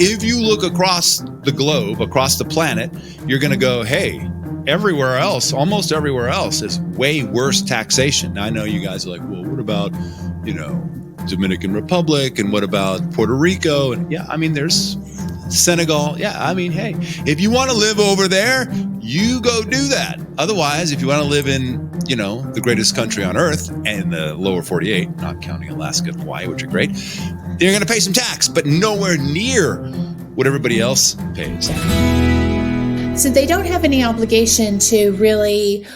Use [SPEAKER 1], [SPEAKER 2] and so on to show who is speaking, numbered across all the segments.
[SPEAKER 1] If you look across the globe, across the planet, you're going to go, hey, everywhere else, almost everywhere else is way worse taxation. Now, I know you guys are like, well, what about, Dominican Republic, and what about Puerto Rico? And yeah, I mean, there's Senegal. Yeah, I mean, hey, if you want to live over there, you go do that. Otherwise, if you want to live in, the greatest country on earth and the lower 48, not counting Alaska and Hawaii, which are great, you're going to pay some tax, but nowhere near what everybody else pays.
[SPEAKER 2] So they don't have any obligation to really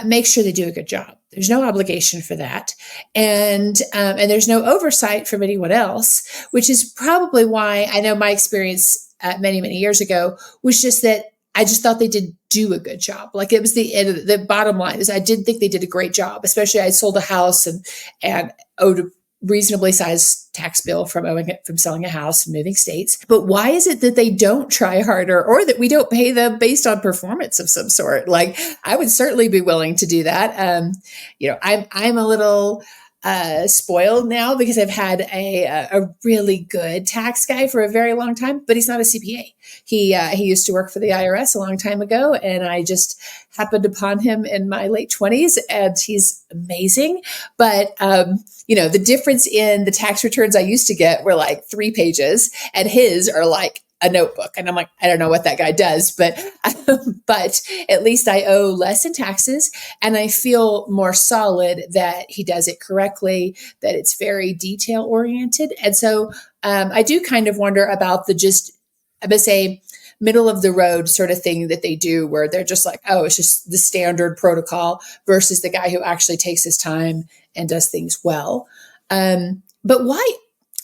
[SPEAKER 2] make sure they do a good job. There's no obligation for that. And there's no oversight from anyone else, which is probably why I know my experience many, many years ago was just that I just thought they did do a good job. Like it was the bottom line is I did think they did a great job, especially I sold a house and owed a reasonably sized tax bill from selling a house and moving states. But why is it that they don't try harder or that we don't pay them based on performance of some sort? Like I would certainly be willing to do that. I'm a little spoiled now because I've had a really good tax guy for a very long time, but he's not a CPA. He used to work for the IRS a long time ago, and I just happened upon him in my late 20s, and he's amazing. But the difference in the tax returns I used to get were like 3 pages, and his are like a notebook. And I'm like, I don't know what that guy does, but at least I owe less in taxes, and I feel more solid that he does it correctly, that it's very detail oriented. And so I do kind of wonder about I'm going to say middle of the road sort of thing that they do where they're just like, oh, it's just the standard protocol versus the guy who actually takes his time and does things well. But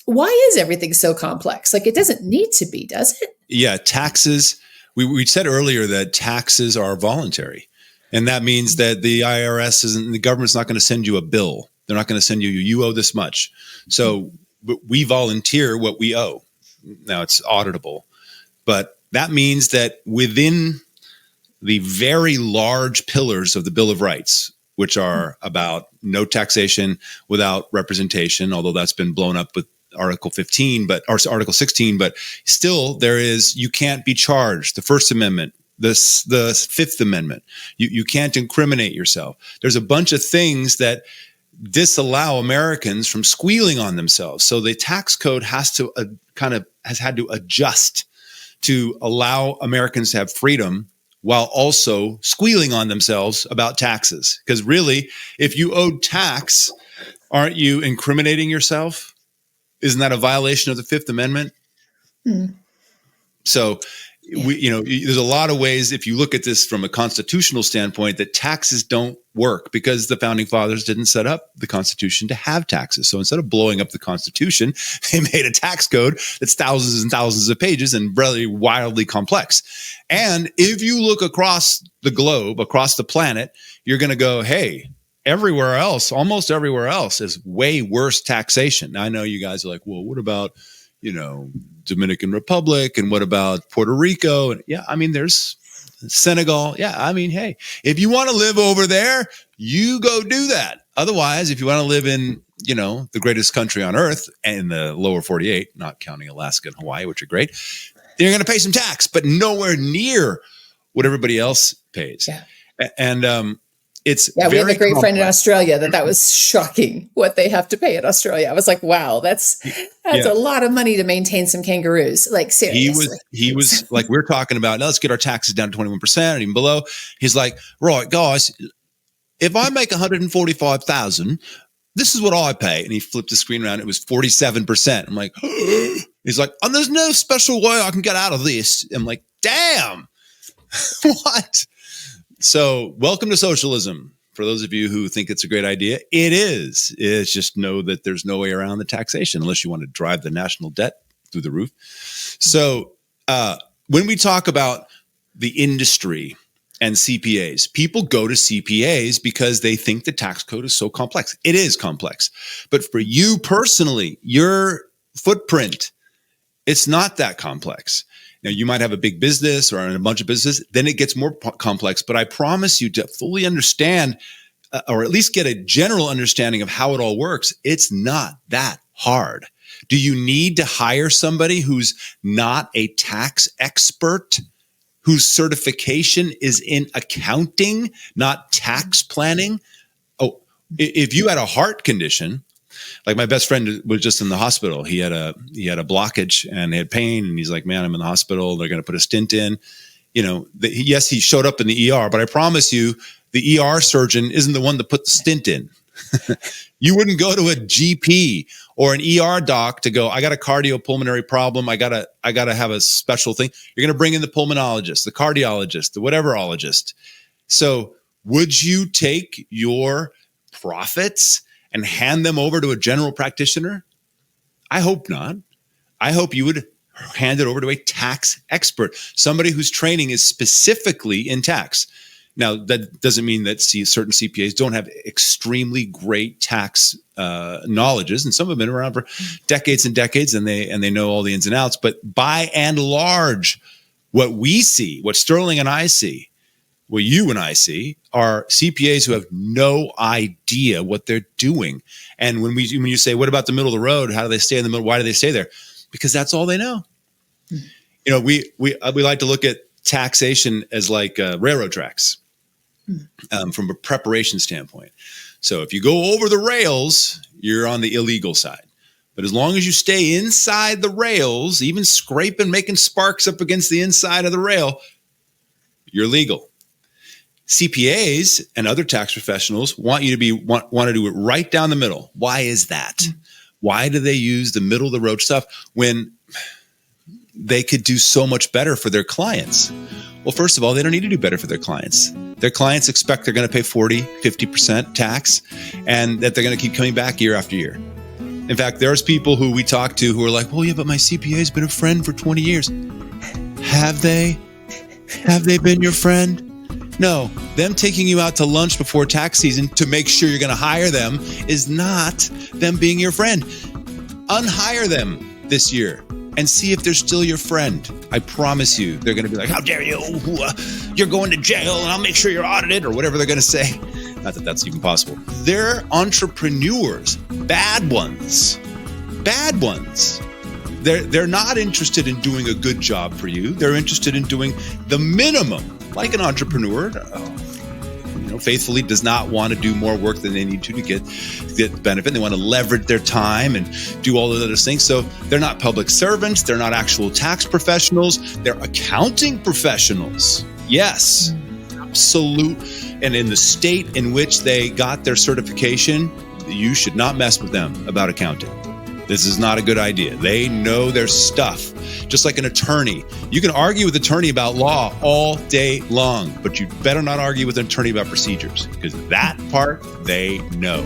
[SPEAKER 2] why is everything so complex? Like it doesn't need to be, does it?
[SPEAKER 1] Yeah, taxes. We said earlier that taxes are voluntary. And that means that the IRS the government's not going to send you a bill. They're not going to send you owe this much. So we volunteer what we owe. Now it's auditable, but that means that within the very large pillars of the Bill of Rights, which are about no taxation without representation, although that's been blown up with Article 16, but still you can't be charged. The First Amendment, the Fifth Amendment, you can't incriminate yourself. There's a bunch of things that disallow Americans from squealing on themselves. So the tax code has had to adjust to allow Americans to have freedom while also squealing on themselves about taxes. Because really, if you owed tax, aren't you incriminating yourself? Isn't that a violation of the Fifth Amendment? So there's a lot of ways, if you look at this from a constitutional standpoint, that taxes don't work because the founding fathers didn't set up the Constitution to have taxes. So instead of blowing up the Constitution, they made a tax code that's thousands and thousands of pages and really wildly complex. And if you look across the globe, across the planet, you're going to go, hey, everywhere else, almost everywhere else is way worse taxation. Now, I know you guys are like, well, what about, Dominican Republic, and what about Puerto Rico? And yeah, I mean, there's Senegal. Yeah, I mean, hey, if you want to live over there, you go do that. Otherwise, if you want to live in, the greatest country on earth and the lower 48, not counting Alaska and Hawaii, which are great, then you're going to pay some tax, but nowhere near what everybody else pays.
[SPEAKER 2] Yeah.
[SPEAKER 1] And
[SPEAKER 2] we have a great friend in Australia that was shocking what they have to pay in Australia. I was like, wow, that's a lot of money to maintain some kangaroos. Like seriously.
[SPEAKER 1] He was like, we're talking about, now let's get our taxes down to 21% and even below. He's like, right, guys, if I make 145,000, this is what I pay. And he flipped the screen around. It was 47%. I'm like, he's like, and there's no special way I can get out of this. I'm like, damn, what? So welcome to socialism. For those of you who think it's a great idea, it is. It's just know that there's no way around the taxation unless you want to drive the national debt through the roof. So when we talk about the industry and CPAs, people go to CPAs because they think the tax code is so complex. It is complex. But for you personally, your footprint, it's not that complex. Now, you might have a big business or a bunch of businesses, then it gets more complex. But I promise you, to fully understand or at least get a general understanding of how it all works, it's not that hard. Do you need to hire somebody who's not a tax expert, whose certification is in accounting, not tax planning? Oh, if you had a heart condition, like my best friend was just in the hospital. He had a blockage and he had pain, and he's like, "Man, I'm in the hospital. They're going to put a stent in." Yes, he showed up in the ER, but I promise you, the ER surgeon isn't the one to put the stent in. You wouldn't go to a GP or an ER doc to go, "I got a cardiopulmonary problem. I gotta have a special thing." You're going to bring in the pulmonologist, the cardiologist, the whateverologist. So would you take your profits and hand them over to a general practitioner? I hope not. I hope you would hand it over to a tax expert, somebody whose training is specifically in tax. Now, that doesn't mean that certain CPAs don't have extremely great tax knowledges, and some have been around for decades and decades, and they know all the ins and outs. But by and large, what we see, what Sterling and I see, what you and I see, are CPAs who have no idea what they're doing. And when you say, "What about the middle of the road? How do they stay in the middle? Why do they stay there?" Because that's all they know. We like to look at taxation as like railroad tracks. From a preparation standpoint. So if you go over the rails, you're on the illegal side. But as long as you stay inside the rails, even scraping, making sparks up against the inside of the rail, you're legal. CPAs and other tax professionals want you to want to do it right down the middle. Why is that? Why do they use the middle of the road stuff when they could do so much better for their clients? Well, first of all, they don't need to do better for their clients. Their clients expect they're going to pay 40, 50% tax, and that they're going to keep coming back year after year. In fact, there's people who we talk to who are like, "Well, yeah, but my CPA has been a friend for 20 years. Have they? Have they been your friend? No, them taking you out to lunch before tax season to make sure you're going to hire them is not them being your friend. Unhire them this year and see if they're still your friend. I promise you, they're going to be like, "How dare you? You're going to jail, and I'll make sure you're audited," or whatever they're going to say. Not that that's even possible. They're entrepreneurs, bad ones. They're not interested in doing a good job for you. They're interested in doing the minimum, like an entrepreneur. Faithfully does not want to do more work than they need to get benefit. They want to leverage their time and do all of those things. So they're not public servants. They're not actual tax professionals. They're accounting professionals. Yes, absolute. And in the state in which they got their certification, you should not mess with them about accounting. This is not a good idea. They know their stuff. Just like an attorney. You can argue with an attorney about law all day long, but you better not argue with an attorney about procedures, because that part they know.